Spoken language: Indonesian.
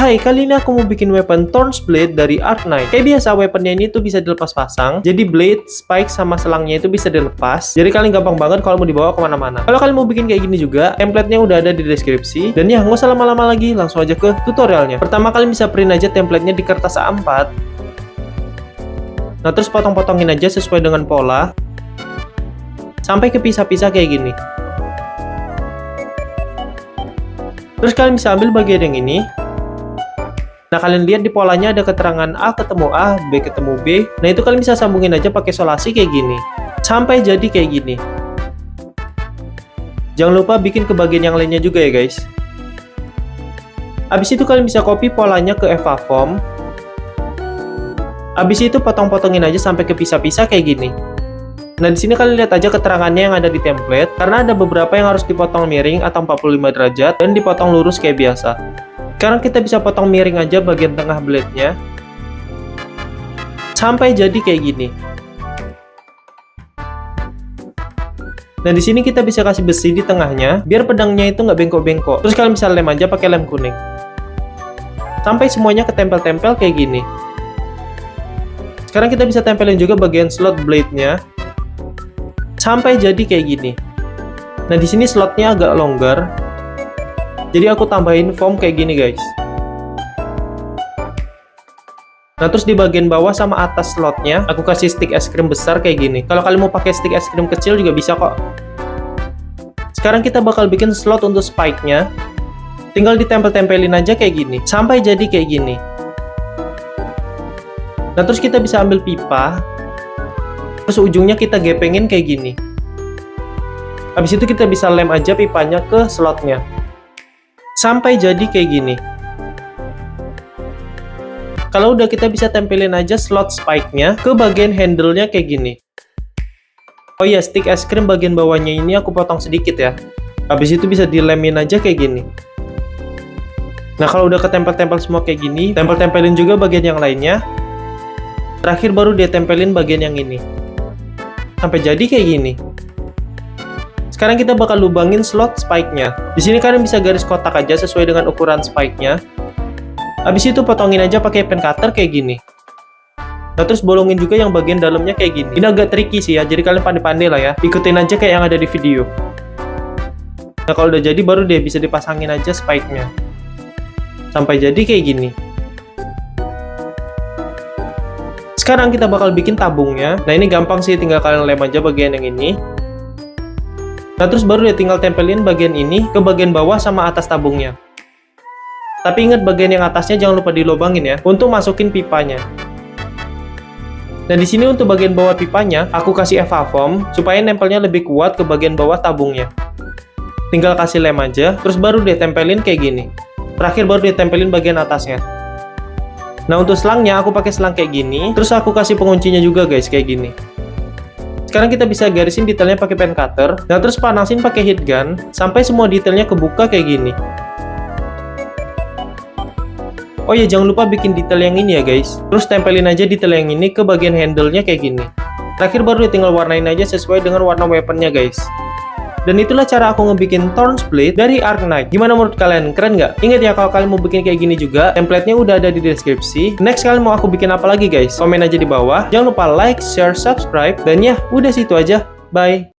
Hai, kali ini aku mau bikin weapon Thorns Blade dari Arknight. Kayak biasa, weaponnya ini tuh bisa dilepas pasang. Jadi blade, spike, sama selangnya itu bisa dilepas. Jadi kalian gampang banget kalau mau dibawa kemana-mana. Kalau kalian mau bikin kayak gini juga, template-nya udah ada di deskripsi. Dan ya, nggak usah lama-lama lagi, langsung aja ke tutorialnya. Pertama, kalian bisa print aja template-nya di kertas A4. Nah, terus potong-potongin aja sesuai dengan pola. Sampai kepisah-pisah kayak gini. Terus kalian bisa ambil bagian yang ini. Nah, kalian lihat di polanya ada keterangan A ketemu A, B ketemu B. Nah, itu kalian bisa sambungin aja pakai solasi kayak gini. Sampai jadi kayak gini. Jangan lupa bikin ke bagian yang lainnya juga ya guys. Habis itu kalian bisa copy polanya ke EvaForm. Habis itu potong-potongin aja sampai kepisah-pisah kayak gini. Nah, di sini kalian lihat aja keterangannya yang ada di template, karena ada beberapa yang harus dipotong miring atau 45 derajat dan dipotong lurus kayak biasa. Sekarang kita bisa potong miring aja bagian tengah blade-nya. Sampai jadi kayak gini. Nah, di sini kita bisa kasih besi di tengahnya, biar pedangnya itu nggak bengkok-bengkok. Terus kalian bisa lem aja pakai lem kuning. Sampai semuanya ketempel-tempel kayak gini. Sekarang kita bisa tempelin juga bagian slot blade-nya. Sampai jadi kayak gini. Nah, di sini slotnya agak longgar. Jadi aku tambahin foam kayak gini guys. Nah, terus di bagian bawah sama atas slotnya aku kasih stick es krim besar kayak gini. Kalau kalian mau pakai stick es krim kecil juga bisa kok. Sekarang kita bakal bikin slot untuk spike-nya. Tinggal ditempel-tempelin aja kayak gini. Sampai jadi kayak gini. Nah, terus kita bisa ambil pipa. Terus ujungnya kita gepengin kayak gini. Habis itu kita bisa lem aja pipanya ke slotnya. Sampai jadi kayak gini. Kalau udah, kita bisa tempelin aja slot spike-nya ke bagian handle-nya kayak gini. Oh iya, stick es krim bagian bawahnya ini aku potong sedikit ya. Habis itu bisa dilemin aja kayak gini. Nah, kalau udah ketempel-tempel semua kayak gini, tempel-tempelin juga bagian yang lainnya. Terakhir baru dia tempelin bagian yang ini. Sampai jadi kayak gini. Sekarang kita bakal lubangin slot spike-nya. Di sini kalian bisa garis kotak aja sesuai dengan ukuran spike-nya. Habis itu potongin aja pakai pen cutter kayak gini. Nah, terus bolongin juga yang bagian dalamnya kayak gini. Ini agak tricky sih ya, jadi kalian pandai-pandai lah ya. Ikutin aja kayak yang ada di video. Nah, kalau udah jadi baru deh bisa dipasangin aja spike-nya. Sampai jadi kayak gini. Sekarang kita bakal bikin tabungnya. Nah, ini gampang sih, tinggal kalian lem aja bagian yang ini. Nah, terus baru dia tinggal tempelin bagian ini ke bagian bawah sama atas tabungnya. Tapi ingat, bagian yang atasnya jangan lupa dilobangin ya, untuk masukin pipanya. Nah, di sini untuk bagian bawah pipanya, aku kasih EvaForm supaya nempelnya lebih kuat ke bagian bawah tabungnya. Tinggal kasih lem aja, terus baru dia tempelin kayak gini. Terakhir baru dia tempelin bagian atasnya. Nah, untuk selangnya aku pakai selang kayak gini, terus aku kasih penguncinya juga guys, kayak gini. Sekarang kita bisa garisin detailnya pakai pen cutter. Nah, terus panasin pakai heat gun sampai semua detailnya kebuka kayak gini. Oh ya, jangan lupa bikin detail yang ini ya guys. Terus tempelin aja detail yang ini ke bagian handle-nya kayak gini. Terakhir baru tinggal warnain aja sesuai dengan warna weapon-nya guys. Dan itulah cara aku ngebikin Thorns Blade dari Arknight. Gimana menurut kalian? Keren nggak? Ingat ya, kalau kalian mau bikin kayak gini juga, template-nya udah ada di deskripsi. Next kalian mau aku bikin apa lagi guys? Komen aja di bawah. Jangan lupa like, share, subscribe. Dan ya, udah situ aja. Bye!